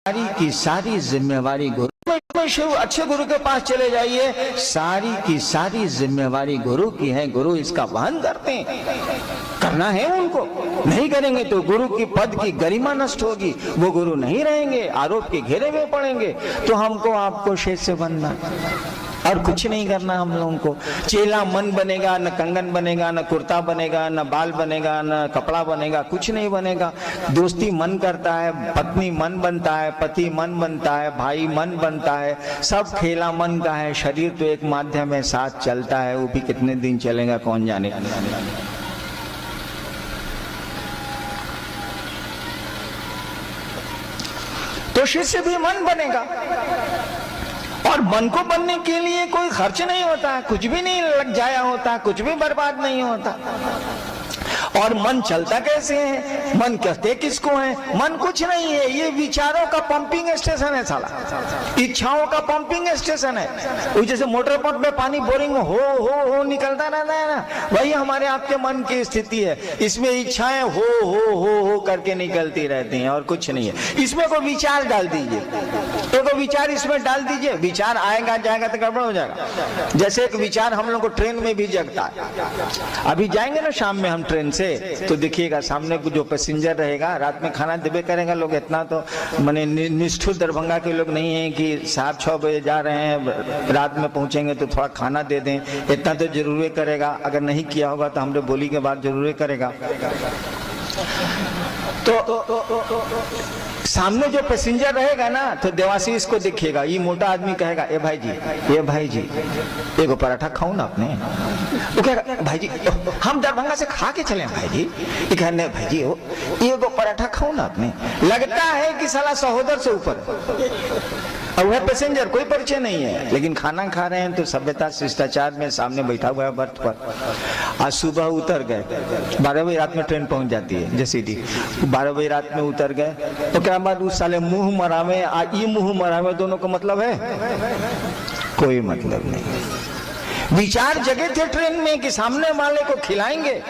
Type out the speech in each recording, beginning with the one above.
सारी की सारी जिम्मेवारी गुरु में। शिव अच्छे गुरु के पास चले जाइए, सारी की सारी जिम्मेवारी गुरु की है, गुरु इसका वहन करते हैं। करना है उनको, नहीं करेंगे तो गुरु की पद की गरिमा नष्ट होगी, वो गुरु नहीं रहेंगे, आरोप के घेरे में पड़ेंगे। तो हमको आपको शेष से बनना और कुछ नहीं करना हम लोगों को। चेला मन बनेगा, न कंगन बनेगा, न कुर्ता बनेगा, न बाल बनेगा, न कपड़ा बनेगा, कुछ नहीं बनेगा। दोस्ती मन करता है, पत्नी मन बनता है, पति मन बनता है, भाई मन बनता है, सब खेला मन का है। शरीर तो एक माध्यम है, साथ चलता है, वो भी कितने दिन चलेगा कौन जाने। तो शिष्य भी मन बनेगा, और मन को बनने के लिए कोई खर्च नहीं होता है, कुछ भी नहीं लग जाया होता, कुछ भी बर्बाद नहीं होता। और मन चलता कैसे है, मन कहते किसको है? मन कुछ नहीं है, ये विचारों का पंपिंग स्टेशन है साला, इच्छाओं का पंपिंग स्टेशन है। वो जैसे मोटर पंप में पानी बोरिंग में हो निकलता रहता है ना, वही हमारे आपके मन की स्थिति है। इसमें इच्छाएं हो करके निकलती रहती हैं और कुछ नहीं है। इसमें कोई विचार डाल दीजिए, तो कोई विचार इसमें डाल दीजिए, विचार आएगा जाएगा तो गड़बड़ हो जाएगा। जैसे एक विचार हम लोग को ट्रेन में भी जगता है। अभी जाएंगे ना शाम में हम ट्रेन से, तो देखिएगा सामने जो पैसेंजर रहेगा, रात में खाना देवे करेगा लोग। इतना तो माने निष्ठुर दरभंगा के लोग नहीं है कि साहब 6 बजे जा रहे हैं, रात में पहुंचेंगे तो थोड़ा खाना दे दें, इतना तो जरूर करेगा। अगर नहीं किया होगा तो हमने बोली के बाद जरूर करेगा। तो सामने जो पैसेंजर रहेगा ना, तो देवाशीष को देखिएगा, ये मोटा आदमी कहेगा, ए भाई जी एगो पराठा खाऊं ना आपने? वो कहेगा भाई जी हम दरभंगा से खा के चले भाई जी। ये कहे नहीं भाई जी एगो पराठा खाऊं ना आपने? लगता है कि साला सहोदर से ऊपर, और वह पैसेंजर कोई परिचय नहीं है, लेकिन खाना खा रहे हैं तो सभ्यता शिष्टाचार में सामने बैठा हुआ है बर्थ पर। आज सुबह उतर गए, 12 बजे रात में ट्रेन पहुंच जाती है जैसी 12 बजे रात में उतर गए, तो क्या बात उस साले मुंह मरावे ये मुंह मरावे दोनों का मतलब है? कोई मतलब नहीं। विचार जगे थे ट्रेन में कि सामने वाले को खिलाएंगे,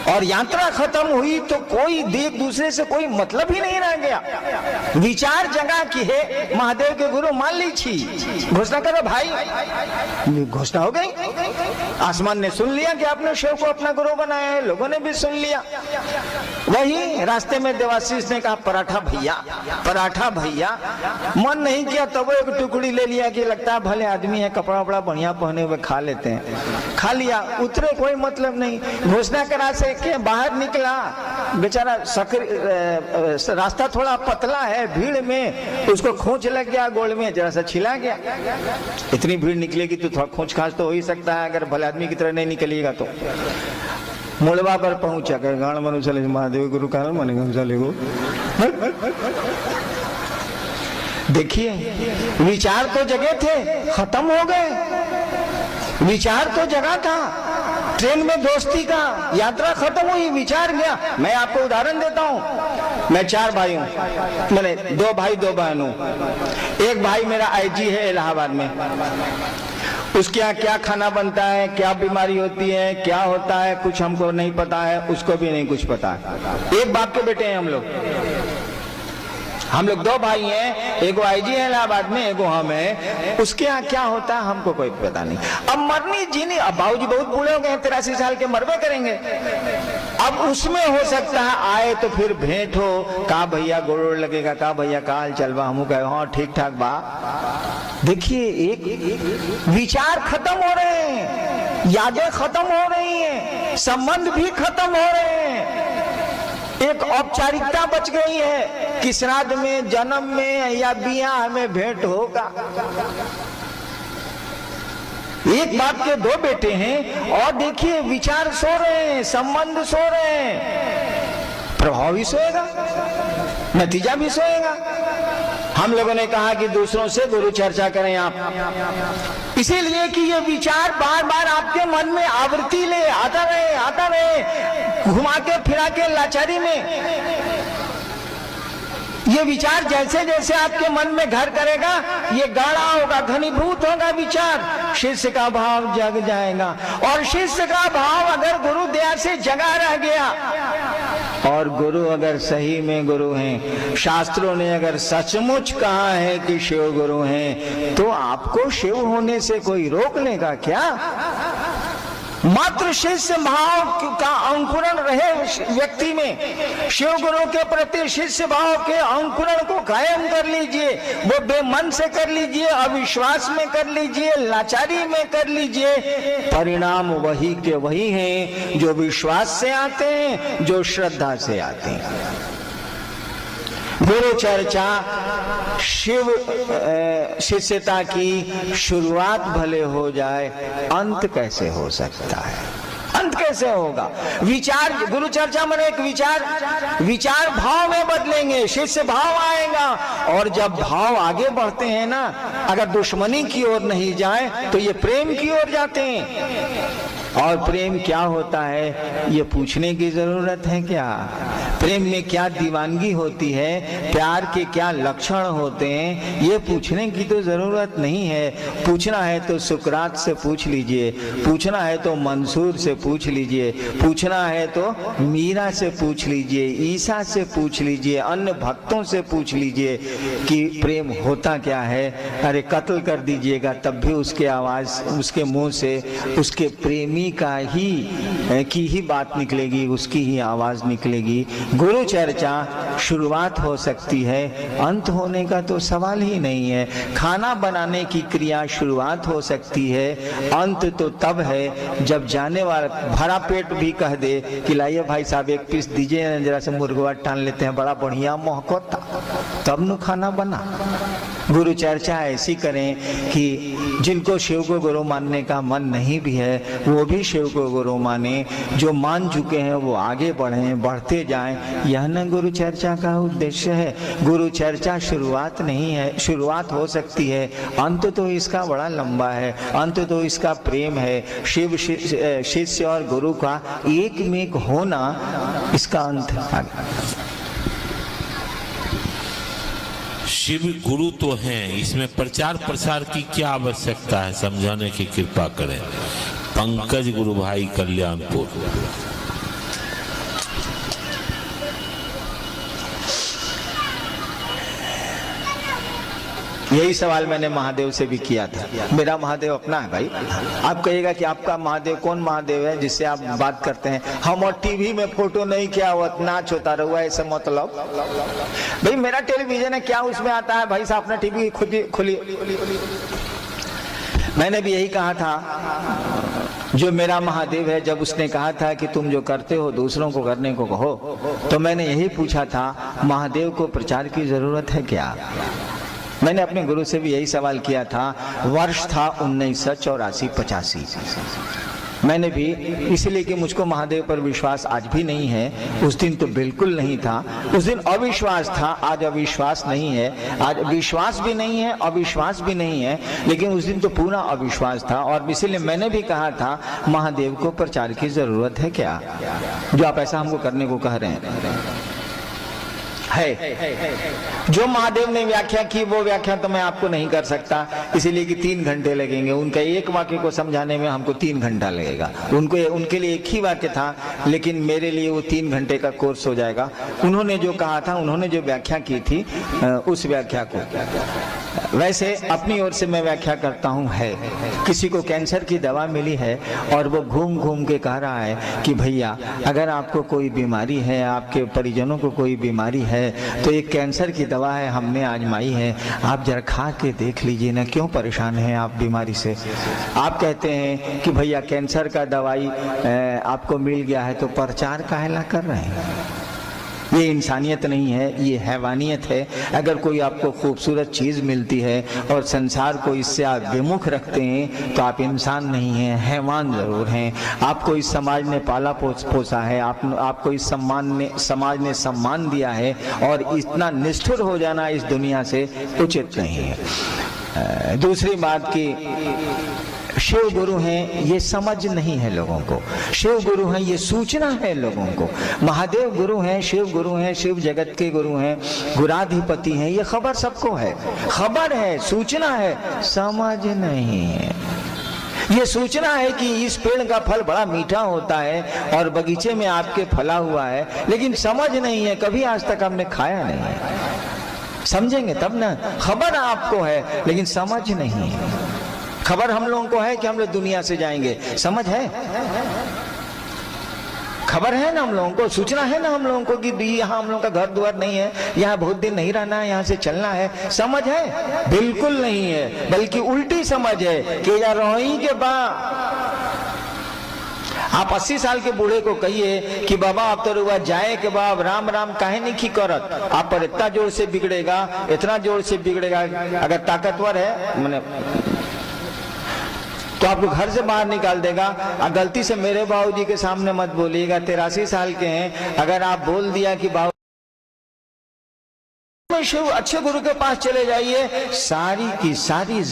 और यात्रा खत्म हुई तो कोई एक दूसरे से कोई मतलब ही नहीं रह गया। विचार जगा कि है महादेव के गुरु मान लीजिए, घोषणा करो भाई। घोषणा हो गई, आसमान ने सुन लिया कि आपने शिव को अपना गुरु बनाया है, लोगों ने भी सुन लिया। वही रास्ते में देवाशीष ने कहा पराठा भैया। मन नहीं किया तब एक टुकड़ी ले लिया कि लगता है भले आदमी है, कपड़ा वपड़ा बढ़िया पहने हुए, खा लेते हैं। खा लिया, उतरे, कोई मतलब नहीं। घोषणा करा से के बाहर निकला बेचारा, रास्ता थोड़ा पतला है, भीड़ में उसको खोंच लग गया, गोड़ में जरा सा छिला गया। इतनी भीड़ निकलेगी तो थोड़ा खोंच खांच तो हो ही सकता है, अगर भले आदमी की तरह नहीं निकलिएगा तो। मुड़वा पर पहुंचा कर गाण मनु चले महादेव गुरु कारण मने चले गो। देखिए विचार तो जगे थे, खत्म हो गए। विचार तो जगा था, ट्रेन में दोस्ती का, यात्रा खत्म हुई, विचार गया। मैं आपको उदाहरण देता हूँ, मैं 4 भाई हूँ, मैंने 2 भाई 2 बहन हूँ। एक भाई मेरा आईजी है इलाहाबाद में, उसके यहाँ क्या खाना बनता है, क्या बीमारी होती है, क्या होता है, कुछ हमको नहीं पता है, उसको भी नहीं कुछ पता है। एक बाप के बेटे हैं हम लोग 2 भाई हैं, एगो आईजी है इलाहाबाद में, एगो हम है। उसके यहाँ क्या होता है हमको कोई पता नहीं। अब मरनी जीनी, अब बाबूजी बहुत बूढ़े हो गए, 83 साल के, मरबे करेंगे। अब उसमें हो सकता है आए तो फिर भेंट हो, का भैया गोड़ लगेगा, का भैया काल चलवा, हम कहे हाँ ठीक ठाक बा। देखिए एक विचार खत्म हो रहे हैं, यादें खत्म हो रही हैं, संबंध भी खत्म हो रहे हैं। एक औपचारिकता बच गई है कि श्राद्ध में, जन्म में या बियाह में भेंट होगा। एक बाप के 2 बेटे हैं, और देखिए विचार सो रहे हैं, संबंध सो रहे हैं, प्रभाव भी सोएगा, नतीजा भी सोएगा। हम लोगों ने कहा कि दूसरों से गुरु चर्चा करें आप, इसीलिए कि ये विचार बार बार आपके मन में आवृत्ति ले आता रहे, घुमा के फिरा के लाचारी में। ये विचार जैसे जैसे आपके मन में घर करेगा, ये गाढ़ा होगा, घनीभूत होगा विचार, शिष्य का भाव जग जाएगा। और शिष्य का भाव अगर गुरु दया से जगा रह गया और गुरु अगर सही में गुरु हैं, शास्त्रों ने अगर सचमुच कहा है कि शिव गुरु हैं, तो आपको शिव होने से कोई रोक लेगा क्या? मात्र शिष्य भाव का अंकुरण रहे व्यक्ति में, शिव गुरु के प्रति शिष्य भाव के अंकुरण को कायम कर लीजिए। वो बेमन से कर लीजिए, अविश्वास में कर लीजिए, लाचारी में कर लीजिए, परिणाम वही के वही हैं जो विश्वास से आते हैं, जो श्रद्धा से आते हैं। गुरु चर्चा शिव शिष्यता की शुरुआत भले हो जाए, अंत कैसे हो सकता है? अंत कैसे होगा? विचार, गुरु चर्चा में एक विचार भाव में बदलेंगे, शिष्य भाव आएगा। और जब भाव आगे बढ़ते हैं ना, अगर दुश्मनी की ओर नहीं जाए तो ये प्रेम की ओर जाते हैं। और प्रेम क्या होता है ये पूछने की जरूरत है क्या? प्रेम में क्या दीवानगी होती है, प्यार के क्या लक्षण होते हैं, ये पूछने की तो जरूरत नहीं है। पूछना है तो सुकरात से पूछ लीजिए, पूछना है तो मंसूर से पूछ लीजिए, पूछना है तो मीरा से पूछ लीजिए, ईसा से पूछ लीजिए, अन्य भक्तों से पूछ लीजिए कि प्रेम होता क्या है। अरे कत्ल कर दीजिएगा तब भी उसके आवाज, उसके मुंह से उसके प्रेमी का ही बात निकलेगी, उसकी ही आवाज निकलेगी। गुरु चर्चा शुरुआत हो सकती है, अंत होने का तो सवाल ही नहीं है। खाना बनाने की क्रिया शुरुआत हो सकती है, अंत तो तब है जब जाने वाला भरा पेट भी कह दे कि लाइए भाई साहब एक पीस दीजिए, जरा से मुर्गा टान लेते हैं, बड़ा बढ़िया महकता, तब न खाना बना। गुरु चर्चा ऐसी करें कि जिनको शिव को गुरु मानने का मन नहीं भी है वो भी शिव को गुरु माने, जो मान चुके हैं वो आगे बढ़ें, बढ़ते जाएं। यह न गुरु चर्चा का उद्देश्य है। गुरु चर्चा शुरुआत नहीं है, शुरुआत हो सकती है, अंत तो इसका बड़ा लंबा है, अंत तो इसका प्रेम है। शिव शिष्य और गुरु का एक में एक होना, इसका अंत है। शिव गुरु तो हैं, इसमें प्रचार प्रसार की क्या आवश्यकता है, समझाने की कृपा करें। पंकज गुरु भाई कल्याणपुर। यही सवाल मैंने महादेव से भी किया था। मेरा महादेव अपना है भाई। आप कहिएगा कि आपका महादेव कौन महादेव है जिससे आप बात करते हैं? हम और टीवी में फोटो नहीं किया हुआ, नाच होता रहुआ, ऐसे मतलब भाई मेरा टेलीविजन है, क्या उसमें आता है भाई साहब? अपना टीवी खुली। मैंने भी यही कहा था, जो मेरा महादेव है, जब उसने कहा था कि तुम जो करते हो दूसरों को करने को कहो, तो मैंने यही पूछा था महादेव को प्रचार की जरूरत है क्या? मैंने अपने गुरु से भी यही सवाल किया था। वर्ष था 1984-85। मैंने भी, इसलिए कि मुझको महादेव पर विश्वास आज भी नहीं है, उस दिन तो बिल्कुल नहीं था। उस दिन अविश्वास था, आज अविश्वास नहीं है। आज विश्वास भी नहीं है, अविश्वास भी नहीं है, लेकिन उस दिन तो पूरा अविश्वास था। और इसीलिए मैंने भी कहा था महादेव को प्रचार की जरूरत है क्या, जो आप ऐसा हमको करने को कह रहे हैं। है जो महादेव ने व्याख्या की वो व्याख्या तो मैं आपको नहीं कर सकता, इसीलिए कि 3 घंटे लगेंगे। उनका एक वाक्य को समझाने में हमको 3 घंटा लगेगा। उनके लिए एक ही वाक्य था, लेकिन मेरे लिए वो 3 घंटे का कोर्स हो जाएगा। उन्होंने जो कहा था, उन्होंने जो व्याख्या की थी, उस व्याख्या को वैसे अपनी ओर से मैं व्याख्या करता हूँ। है किसी को कैंसर की दवा मिली है और वो घूम घूम के कह रहा है कि भैया अगर आपको कोई बीमारी है, आपके परिजनों को कोई बीमारी है, तो एक कैंसर की दवा है, हमने आजमाई है, आप जरा खा के देख लीजिए ना, क्यों परेशान हैं आप बीमारी से। आप कहते हैं कि भैया कैंसर का दवाई आपको मिल गया है तो प्रचार काहेला कर रहे हैं। ये इंसानियत नहीं है, ये हैवानियत है। अगर कोई आपको खूबसूरत चीज मिलती है और संसार को इससे आप विमुख रखते हैं तो आप इंसान नहीं हैं, हैवान जरूर हैं। आपको इस समाज ने पाला पोसा है, आपको इस समाज ने सम्मान दिया है, और इतना निष्ठुर हो जाना इस दुनिया से उचित नहीं है। दूसरी बात की शिव गुरु हैं ये समझ नहीं है लोगों को, शिव गुरु हैं ये सूचना है लोगों को। महादेव गुरु हैं, शिव गुरु हैं, शिव जगत के गुरु हैं, गुराधिपति हैं, ये खबर सबको है, खबर है, सूचना है, समझ नहीं है। ये सोचना है कि इस पेड़ का फल बड़ा मीठा होता है और बगीचे में आपके फला हुआ है, लेकिन समझ नहीं है, कभी आज तक हमने खाया नहीं है। समझेंगे तब ना। खबर आपको है लेकिन समझ नहीं है। खबर हम लोगों को है कि हम लोग दुनिया से जाएंगे, समझ है? खबर है ना हम लोगों को, सूचना है ना हम लोगों को कि यहाँ हम लोगों का घर द्वार नहीं है, यहाँ बहुत दिन नहीं रहना है, यहाँ से चलना है, समझ है? बिल्कुल नहीं है, बल्कि उल्टी समझ है कि या रोही के बाद आप 80 साल के बूढ़े को कहिए कि बाबा आप तो रुआ जाए के बाद राम राम काहे नहीं की करत, आप पर इतना जोर से बिगड़ेगा, इतना जोर से बिगड़ेगा। अगर ताकतवर है मैंने तो आपको घर से बाहर निकाल देगा। गलती से मेरे बाबूजी के सामने मत बोलिएगा, 83 साल के हैं, अगर आप बोल दिया कि बाबू अच्छे गुरु के पास चले जाइए, सारी की सारी